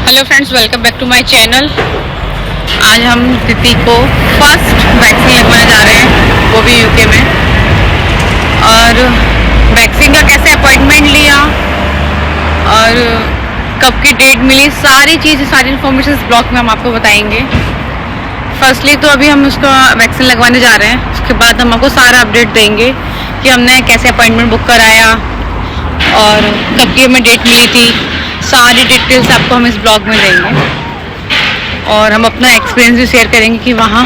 Hello friends, welcome back to my channel. आज हम दीदी को फर्स्ट वैक्सीन लगवाने जा रहे हैं, वो भी यूके में। और वैक्सीन का कैसे अपॉइंटमेंट लिया और कब की डेट मिली, सारी इन्फॉर्मेशन इस ब्लॉग में हम आपको बताएंगे। फर्स्टली तो अभी हम उसका वैक्सीन लगवाने जा रहे हैं, उसके बाद हम आपको सारा अपडेट देंगे कि हमने कैसे अपॉइंटमेंट बुक कराया और कब की हमें डेट मिली थी। सारी डिटेल्स आपको हम इस ब्लॉग में देंगे और हम अपना एक्सपीरियंस भी शेयर करेंगे कि वहाँ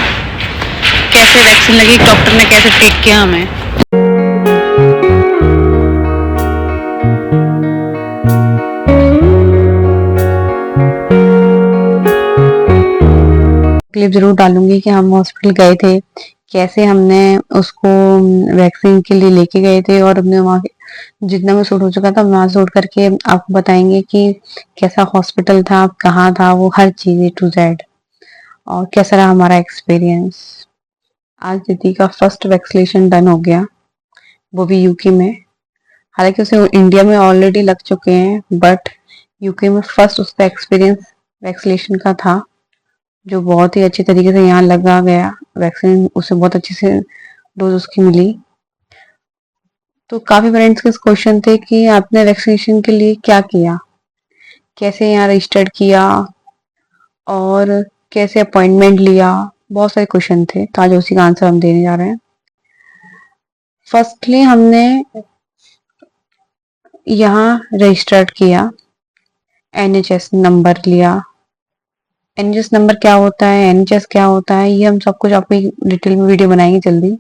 कैसे वैक्सीन लगी, डॉक्टर ने कैसे ट्रीट किया हमें। क्लिप जरूर डालूंगी कि हम हॉस्पिटल गए थे, कैसे हमने उसको वैक्सीन के लिए लेके गए थे और हमने वहाँ जितना भी शूट हो चुका था वहाँ शूट करके आपको बताएंगे कि कैसा हॉस्पिटल था, कहाँ था, वो हर चीज़ A to Z और कैसा रहा हमारा एक्सपीरियंस। आज दीदी का फर्स्ट वैक्सीनेशन डन हो गया, वो भी यूके में। हालांकि उसे इंडिया में ऑलरेडी लग चुके हैं, बट यूके में फर्स्ट उसका एक्सपीरियंस वैक्सीनेशन का था, जो बहुत ही अच्छी तरीके से यहाँ लगा गया वैक्सीन। उसे बहुत अच्छे से डोज उसकी मिली। तो काफी पेरेंट्स के क्वेश्चन थे कि आपने वैक्सीनेशन के लिए क्या किया, कैसे यहाँ रजिस्टर्ड किया और कैसे अपॉइंटमेंट लिया। बहुत सारे क्वेश्चन थे, तो आज उसी का आंसर हम देने जा रहे हैं। फर्स्टली हमने यहाँ रजिस्टर्ड किया, NHS नंबर लिया। NHS नंबर क्या होता है, NHS क्या होता है, ये हम सब कुछ आपको डिटेल में वीडियो बनाएंगे जल्दी।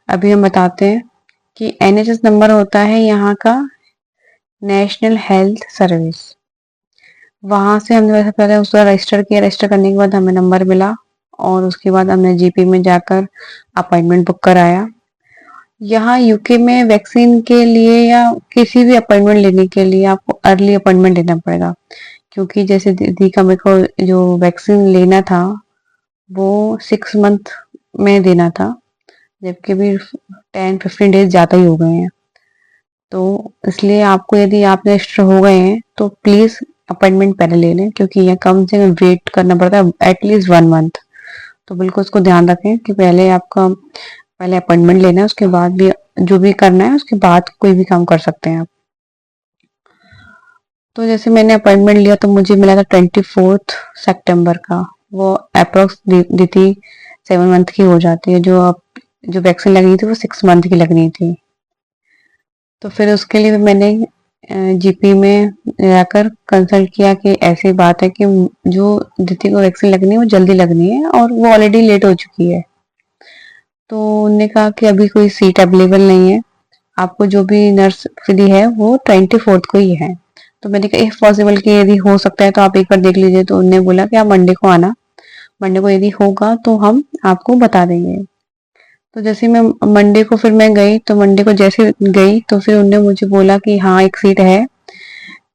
अभी हम बताते हैं कि NHS नंबर होता है यहाँ का नेशनल हेल्थ सर्विस। वहां से हमने वैसे पहले उसका रजिस्टर किया, रजिस्टर करने के बाद हमें नंबर मिला और उसके बाद हमने GP में जाकर अपॉइंटमेंट बुक कराया। यहाँ यूके में वैक्सीन के लिए या किसी भी अपॉइंटमेंट लेने के लिए आपको अर्ली अपॉइंटमेंट लेना पड़ेगा, क्योंकि जैसे दीदी का मेरे को जो वैक्सीन लेना था वो 6 मंथ में देना था, जबकि भी 10-15 डेज ज़्यादा ही हो गए हैं। तो इसलिए आपको, यदि आप रजिस्टर हो गए हैं तो प्लीज़ अपॉइंटमेंट पहले ले लें, क्योंकि यहाँ कम से कम वेट करना पड़ता है एटलीस्ट 1 मंथ। तो बिल्कुल उसको ध्यान रखें कि पहले अपॉइंटमेंट लेना है, उसके बाद भी जो भी करना है उसके बाद कोई भी काम कर सकते हैं आप। तो जैसे मैंने अपॉइंटमेंट लिया तो मुझे मिला था 24 सितंबर का। वो अप्रोक्स दीदी 7 मंथ की हो जाती है। जो वैक्सीन लगनी थी वो 6 मंथ की लगनी थी। तो फिर उसके लिए मैंने GP में जाकर कंसल्ट किया कि ऐसी बात है कि जो दीदी को वैक्सीन लगनी है वो जल्दी लगनी है और वो ऑलरेडी लेट हो चुकी है। तो उन्होंने कहा कि अभी कोई सीट अवेलेबल नहीं है, आपको जो भी नर्स फ्री है वो 24 को ही है। तो मैंने कहा इफ पॉसिबल कि यदि हो सकता है तो आप एक बार देख लीजिए। तो उन्होंने बोला कि आप मंडे को आना, मंडे को यदि होगा तो हम आपको बता देंगे। तो जैसे मैं मंडे को फिर मैं गई, तो मंडे को जैसे गई तो फिर उन्होंने मुझे बोला कि हाँ एक सीट है।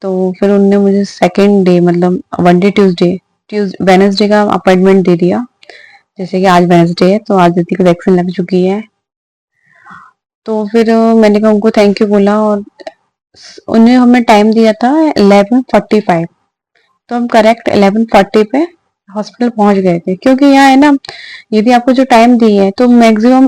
तो फिर उन्होंने मुझे सेकेंड डे, मतलब वनडे वेनसडे का अपॉइंटमेंट दे दिया। जैसे कि आज वेनसडे है तो आज दीदी को वैक्सीन लग चुकी है। तो फिर मैंने कहा उनको थैंक यू बोला और उन्हें हमें टाइम दिया था 11:45। तो हम करेक्ट 11:40 पे हॉस्पिटल पहुंच गए थे, क्योंकि यहाँ है ना, यदि आपको जो टाइम दी है तो मैक्सिमम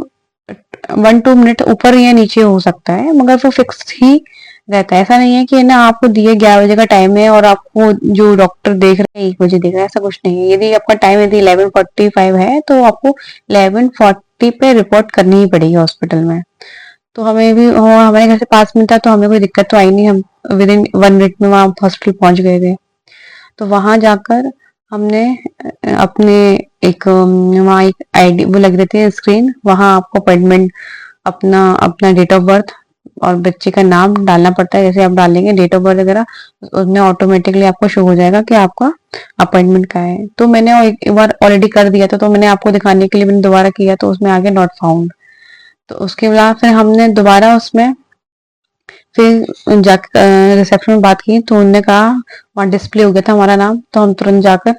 1-2 मिनट ऊपर या नीचे हो सकता है, मगर वो फिक्स ही रहता है। ऐसा नहीं है कि ना आपको दिए 11 बजे का टाइम है और आपको जो डॉक्टर देख रहे हैं 1 बजे देख रहे हैं, ऐसा कुछ नहीं है। यदि आपका टाइम यदि 11:45 है तो आपको 11:40 पे रिपोर्ट करनी ही पड़ेगी हॉस्पिटल में। तो हमें भी हमारे घर से 5 मिनट था, तो हमें कोई दिक्कत तो आई नहीं, हम विद इन 1 मिनट में वहाँ हॉस्पिटल पहुंच गए थे। तो वहां जाकर हमने अपने वहाँ एक ID वो लग रही थी स्क्रीन, वहां आपको अपॉइंटमेंट, अपना अपना डेट ऑफ बर्थ और बच्चे का नाम डालना पड़ता है। जैसे आप डालेंगे डेट ऑफ बर्थ वगैरह, उसमें ऑटोमेटिकली आपको शो हो जाएगा कि आपका अपॉइंटमेंट का है। तो मैंने एक बार ऑलरेडी कर दिया था, तो मैंने आपको दिखाने के लिए मैंने दोबारा किया, तो उसमें आगे नॉट फाउंड। तो उसके बाद फिर हमने दोबारा उसमें फिर जाकर रिसेप्शन में बात की, तो उन्होंने कहा वहाँ डिस्प्ले हो गया था हमारा नाम, तो हम तुरंत जाकर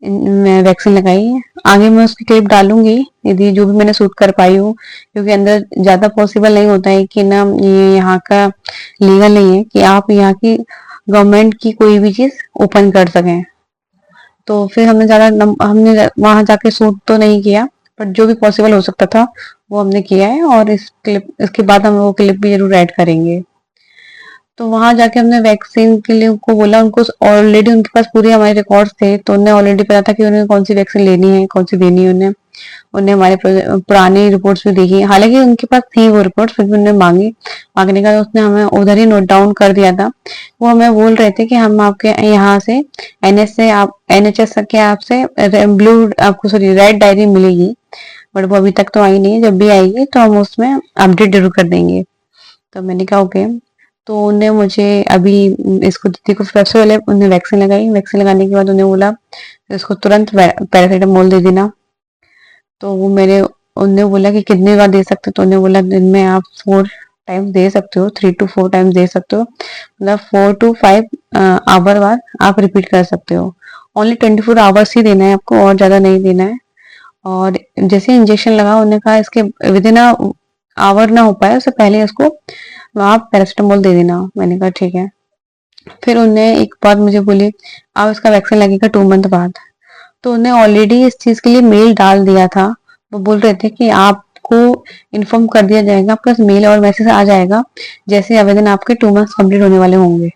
मैं वैक्सीन लगाई है। आगे मैं उसकी क्लिप डालूंगी यदि जो भी मैंने शूट कर पाई हूँ, क्योंकि अंदर ज्यादा पॉसिबल नहीं होता है कि ना, ये यहाँ का लीगल नहीं है कि आप यहाँ की गवर्नमेंट की कोई भी चीज ओपन कर सकें। तो फिर हमने वहां जाके शूट तो नहीं किया, बट जो भी पॉसिबल हो सकता था वो हमने किया है, और इसके बाद हम वो क्लिप भी जरूर ऐड करेंगे। तो वहां जाके हमने वैक्सीन के लिए उनको बोला, उनको ऑलरेडी उनके पास पूरे हमारे रिकॉर्ड्स थे, तो उन्हें ऑलरेडी पता था कि उन्हें कौन सी वैक्सीन लेनी है, कौन सी देनी है उन्हें। उन्हें हमारे पुरानी रिपोर्ट्स भी देखी, हालांकि उनके पास थी वो रिपोर्ट्स, फिर भी उन्हें मांगने का उसने हमें उधर ही नोट डाउन कर दिया था। वो हमें बोल रहे थे कि हम आपके यहाँ से एनएस से आप NHS के आपसे ब्लू आपको सॉरी रेड डायरी मिलेगी, बट वो अभी तक तो आई नहीं है, जब भी आएगी तो हम उसमें अपडेट जरूर कर देंगे। तो मैंने कहा ओके। तो उन्हें मुझे अभी इसको दीदी को सबसे पहले उन्हें वैक्सीन लगाई, वैक्सीन लगाने के बाद उन्हें बोला इसको तुरंत पैरासीटामोल दे देना। तो वो मेरे उन्हें बोला कि कितनी बार दे सकते हो, तो उन्हें बोला दिन में आप 4 टाइम्स दे सकते हो, 3 to 4 टाइम्स दे सकते हो, मतलब 4 to 5 आवर बाद आप रिपीट कर सकते हो। ओनली 24 आवर्स ही देना है आपको, और ज्यादा नहीं देना है। और जैसे इंजेक्शन लगा उन्होंने कहा इसके विद इन आवर ना हो पाए उससे पहले उसको आप पैरासिटामोल दे देना। मैंने कहा ठीक है। फिर उन्हें एक बात मुझे बोली, अब इसका वैक्सीन लगेगा 2 मंथ बाद। तो उन्हें ऑलरेडी इस चीज के लिए मेल डाल दिया था। वो बोल रहे थे कि आपको इन्फॉर्म कर दिया जाएगा, आपका मेल और मैसेज आ जाएगा जैसे आवेदन आपके 2 मंथ्स कंप्लीट होने वाले होंगे,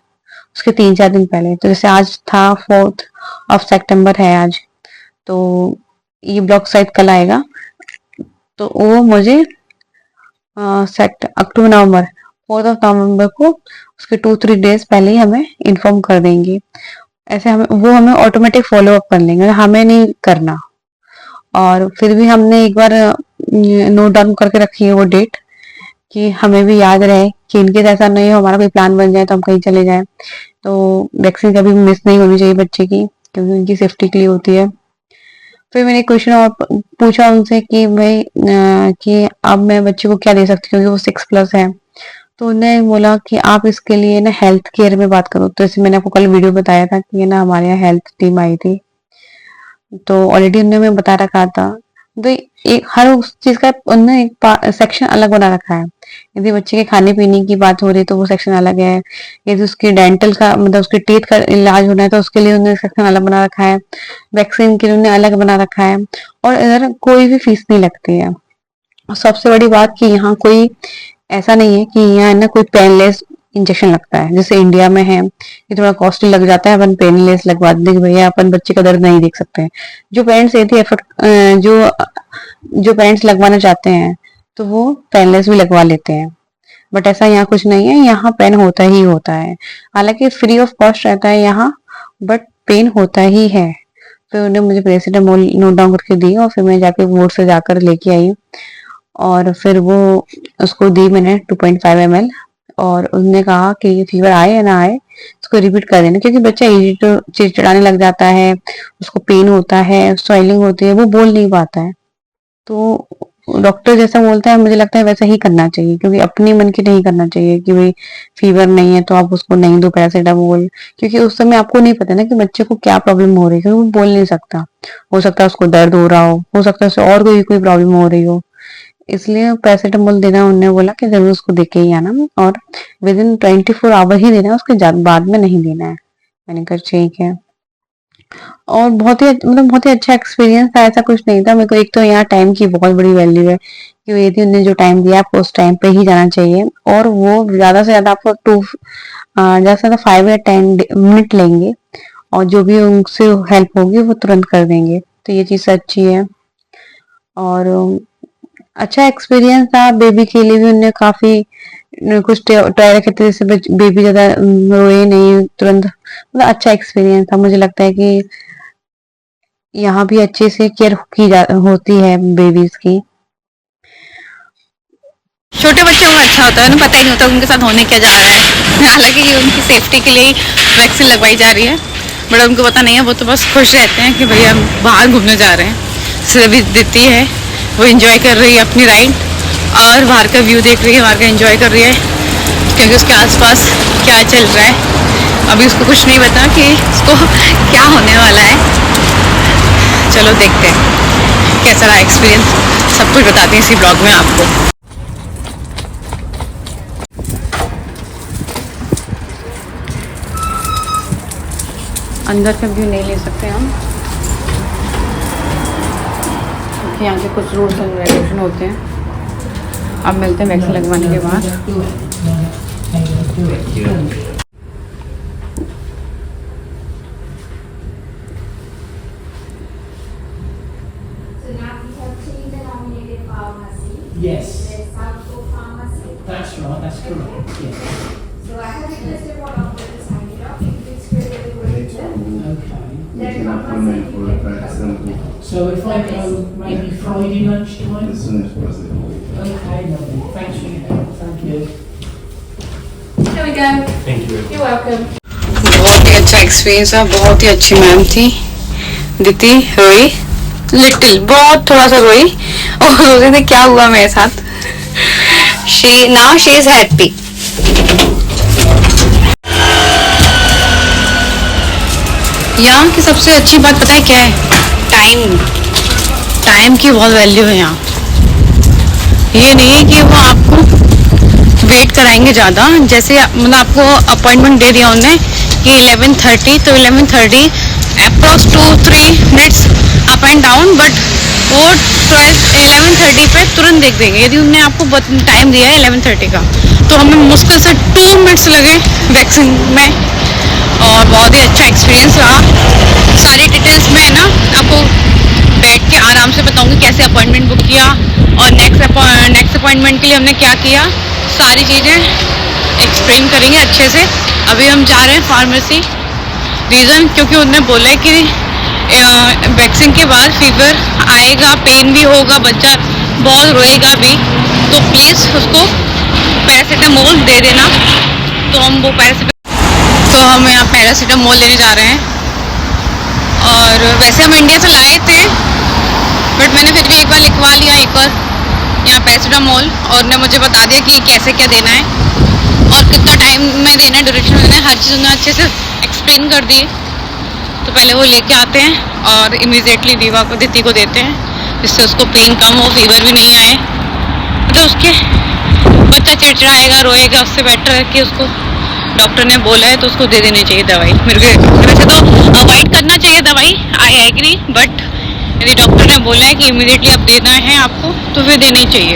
उसके 3-4 दिन पहले। तो जैसे आज था 4 सितंबर है आज, तो ये ब्लॉग शायद कल आएगा, तो वो मुझे अक्टूबर नवंबर 4 नवंबर को उसके 2-3 डेज पहले ही हमें इन्फॉर्म कर देंगे। ऐसे हमें ऑटोमेटिक फॉलो अप कर लेंगे, हमें नहीं करना। और फिर भी हमने एक बार नोट डाउन करके रखी है वो डेट, कि हमें भी याद रहे कि इनकेस ऐसा नहीं हो हमारा कोई प्लान बन जाए तो हम कहीं चले जाए, तो वैक्सीन कभी मिस नहीं होनी चाहिए बच्चे की, क्योंकि उनकी सेफ्टी के लिए होती है। फिर मैंने क्वेश्चन और पूछा उनसे कि भाई कि अब मैं बच्चे को क्या दे सकती हूँ, क्योंकि वो 6+ है। तो उन्होंने बोला कि आप इसके लिए ना हेल्थ केयर में बात करो। तो जैसे मैंने आपको कल वीडियो बताया था कि ना हमारे यहाँ हेल्थ टीम आई थी, तो ऑलरेडी उन्होंने मैं बता रखा था। तो एक हर उस चीज का उन्होंने एक सेक्शन अलग बना रखा है। यदि बच्चे के खाने पीने की बात हो रही है तो वो सेक्शन अलग है, यदि उसके डेंटल का मतलब उसके टीथ का इलाज होना है तो उसके लिए उन्होंने सेक्शन अलग बना रखा है, वैक्सीन के लिए उन्होंने अलग बना रखा है, और इधर कोई भी फीस नहीं लगती है। और सबसे बड़ी बात कि यहाँ कोई ऐसा नहीं है कि यहाँ ना कोई पेनलेस इंजेक्शन लगता है जैसे इंडिया में है, ये थोड़ा कॉस्टली लग जाता है, अपन पेनलेस लगवा देंगे कि भैया अपन बच्चे का दर्द नहीं देख सकते हैं। जो पेरेंट्स यदि जो जो पेरेंट्स लगवाना चाहते हैं तो वो पेनलेस भी लगवा लेते हैं, बट ऐसा यहाँ कुछ नहीं है, यहाँ पेन होता ही होता है। हालांकि फ्री ऑफ कॉस्ट रहता है यहाँ, बट पेन होता ही है। फिर उन्होंने मुझे पैरासीटामोल नोट डाउन करके दी, और फिर मैं जाके बोर्ड से जाकर लेके आई, और फिर वो उसको दी मैंने 2.5 ml। और उन्होंने कहा कि फीवर आए या ना आए उसको रिपीट कर देना, क्योंकि बच्चा चिड़चिड़ाने लग जाता है, उसको पेन होता है, स्वेलिंग होती है, वो बोल नहीं पाता है। तो डॉक्टर जैसा बोलता है मुझे लगता है वैसा ही करना चाहिए, क्योंकि अपनी मन की नहीं करना चाहिए कि भाई फीवर नहीं है तो आप उसको नहीं दो पैरासीटामोल, क्योंकि उस समय आपको नहीं पता ना कि बच्चे को क्या प्रॉब्लम हो रही है, क्योंकि वो बोल नहीं सकता। हो सकता है उसको दर्द हो रहा हो सकता है उसे और कोई प्रॉब्लम हो रही हो, इसलिए पैरासीटामोल देना उन्होंने बोला कि जरूर उसको देके ही आना, और विद इन 24 आवर ही देना है, उसके बाद में नहीं देना है। मैंने कहा ठीक है। और बहुत ही अच्छा एक्सपीरियंस था, ऐसा कुछ नहीं था मेरे को। एक तो यहाँ टाइम की बहुत बड़ी वैल्यू है, कि यदि उन्होंने जो टाइम दिया आपको उस टाइम पे ही जाना चाहिए, और वो ज्यादा से ज्यादा आपको ज्यादा से ज्यादा 5 या 10 मिनट लेंगे, और जो भी उनसे हेल्प होगी वो तुरंत कर देंगे, तो ये चीज अच्छी है। और अच्छा एक्सपीरियंस था। बेबी के लिए भी उन्होंने काफी कुछ ट्राई रखे थे, जैसे बेबी ज्यादा रोए नहीं तुरंत, मतलब अच्छा एक्सपीरियंस था। मुझे लगता है कि यहाँ भी अच्छे से केयर होती है बेबीज की। छोटे बच्चों में अच्छा होता है, उन्हें पता ही नहीं होता उनके साथ होने क्या जा रहा है। हालांकि ये उनकी सेफ्टी के लिए वैक्सीन लगवाई जा रही है, बट उनको पता नहीं है, वो तो बस खुश रहते हैं कि भैया हम बाहर घूमने जा रहे हैं। सर्विस देती है, वो इंजॉय कर रही है अपनी राइड, और बाहर का व्यू देख रही है, बाहर का इंजॉय कर रही है, क्योंकि उसके आसपास क्या चल रहा है अभी उसको कुछ नहीं पता कि उसको क्या होने वाला है। चलो देखते हैं कैसा रहा एक्सपीरियंस, सब कुछ बताते हैं इसी ब्लॉग में आपको। अंदर का व्यू नहीं ले सकते हम, यहाँ के कुछ रूल्स एंड रेगुलेशन होते हैं। अब मिलते हैं वैक्सीन लगवाने के बाद। Yes. That's right, that's correct. Yes. So I have requested for doctor to sign it off. If it's clearly written, Okay. So if I go maybe Friday lunchtime? As soon as possible. Okay, lovely. Thanks for your help. Thank you. there we go. Thank you. You're welcome. बहुत ही अच्छा experience है, बहुत ही अच्छी ma'am थी। दीदी रोई little, बहुत थोड़ा सा रोई और सोच रहे थे क्या हुआ मेरे साथ। Now she is happy. यहाँ की सबसे अच्छी बात पता है क्या है? Time. टाइम की बहुत वैल्यू है यहाँ। ये नहीं है कि वो आपको वेट कराएंगे ज़्यादा, जैसे मतलब आपको अपॉइंटमेंट दे दिया उन्होंने कि 11:30, तो 11:30 approx 2-3 minutes up and down, but वो 11:30 पे तुरंत देख देंगे। यदि उन्होंने आपको टाइम दिया है 11:30 का, तो हमें मुश्किल से 2 मिनट्स लगे वैक्सीन में, और बहुत ही अच्छा एक्सपीरियंस रहा। सारी डिटेल्स में ना आपको बैठ के आराम से बताऊंगी कैसे अपॉइंटमेंट बुक किया और नेक्स्ट अपॉइंटमेंट के लिए हमने क्या किया, सारी चीज़ें एक्सप्लेन करेंगे अच्छे से। अभी हम जा रहे हैं फार्मेसी, रीज़न क्योंकि उन्होंने बोला है कि वैक्सीन के बाद फीवर आएगा, पेन भी होगा, बच्चा बहुत रोएगा भी, तो प्लीज़ उसको पैरासीटामोल दे देना। तो हम वो तो हम यहाँ पैरासीटामोल लेने जा रहे हैं। और वैसे हम इंडिया से लाए थे, बट मैंने फिर भी एक बार लिखवा लिया एक बार यहाँ पैरासीटामोल, और उन्होंने मुझे बता दिया कि कैसे क्या देना है और कितना टाइम में देना है, ड्यूरेशन में देना है, हर चीज़ उन्होंने अच्छे से एक्सप्लेन कर दी। तो पहले वो लेके आते हैं और इमीडिएटली दीदी को देते हैं, जिससे उसको पेन कम हो, फीवर भी नहीं आए। तो उसके बच्चा चिड़चिड़ाएगा, रोएगा, उससे बेटर है कि उसको डॉक्टर ने बोला है तो उसको दे देनी चाहिए दवाई। मेरे को वैसे तो अवॉइड करना चाहिए दवाई, आई एग्री, बट यदि डॉक्टर ने बोला है कि इमीडिएटली अब देना है आपको, तो फिर देना ही चाहिए।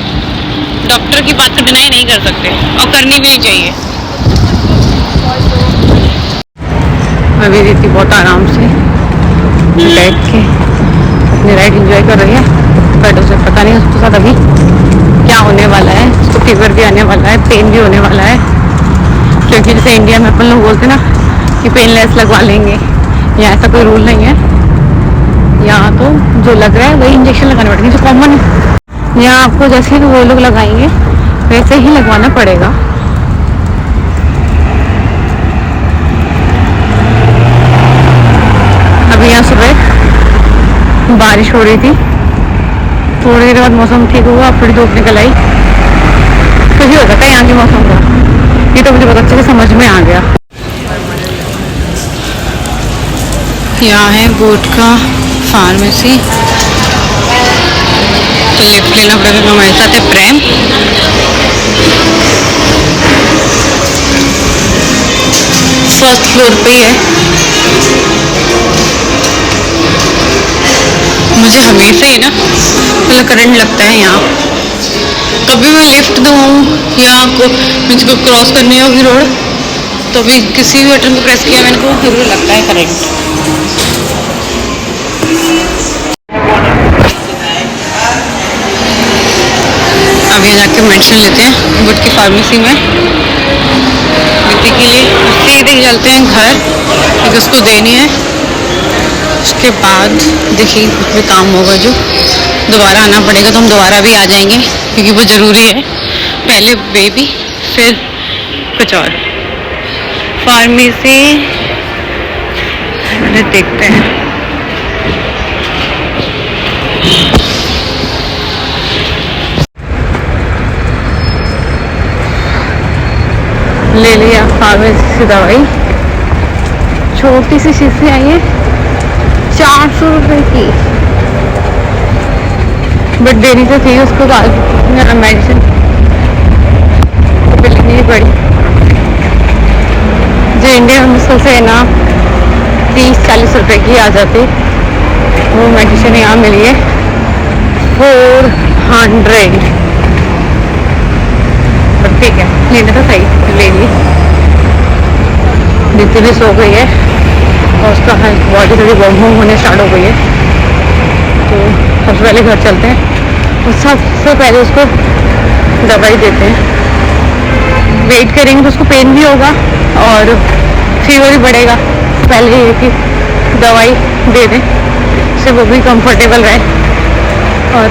डॉक्टर की बात को डिनाई नहीं कर सकते और करनी भी नहीं चाहिए। अभी दीदी बहुत आराम से बैठ के अपनी राइड एंजॉय कर रही है, बट उसे पता नहीं उसके साथ अभी क्या होने वाला है। उसको फीवर भी आने वाला है, पेन भी होने वाला है, क्योंकि जैसे इंडिया में अपन लोग बोलते हैं ना कि पेनलेस लगवा लेंगे, यहाँ ऐसा कोई रूल नहीं है। यहाँ तो जो लग रहा है वही इंजेक्शन लगाने पड़ेंगे, जो कॉमन यहाँ आपको जैसे ही वो लोग लगाएंगे वैसे ही लगवाना पड़ेगा। अभी यहाँ सुबह बारिश हो रही थी, थोड़ी देर बाद मौसम ठीक हुआ, थोड़ी धूप निकल आई। कुछ ही हो सकता है यहाँ के मौसम का, ये तो मुझे बहुत अच्छे से समझ में आ गया। यहाँ है गोट का फार्मेसी, तो लिफ्ट लेना पड़ेगा। हमारे साथ है प्रेम, फर्स्ट फ्लोर पे ही है। मुझे हमेशा ही ना मतलब करंट लगता है यहाँ, कभी मैं लिफ्ट दूँ या मुझको क्रॉस करनी होगी रोड, तो भी किसी भी बटन को प्रेस किया मैंने को जरूर लगता है करंट। अब यहाँ जाके मेडिसिन लेते हैं गुड की फार्मेसी में दीदी के लिए, सीधे चलते हैं घर क्योंकि उसको देनी है। उसके बाद देखिए कुछ भी काम होगा जो दोबारा आना पड़ेगा, तो हम दोबारा भी आ जाएंगे क्योंकि वो ज़रूरी है। पहले बेबी फिर कुछ और फार्मेसी देखते हैं। ले लिया फार्मेसी से दवाई, छोटी सी शीशी आई है 400 रुपये की, बट देनी तो थी उसको मेडिसिन बिल नहीं पड़ी। जो इंडिया में मुश्किल से ना 30-40 रुपये की आ जाती, वो मेडिसिन यहाँ मिली है 400। पर ठीक है, लेने तो सही ले ली। दीदी भी सो गई है और उसका बॉडी थोड़ी वार्म होने स्टार्ट हो गई है, तो सबसे पहले घर चलते हैं और सबसे पहले उसको दवाई देते हैं। वेट करेंगे तो उसको पेन भी होगा और फीवर भी बढ़ेगा, पहले ये कि दवाई दे दें, इससे वो भी कंफर्टेबल रहे और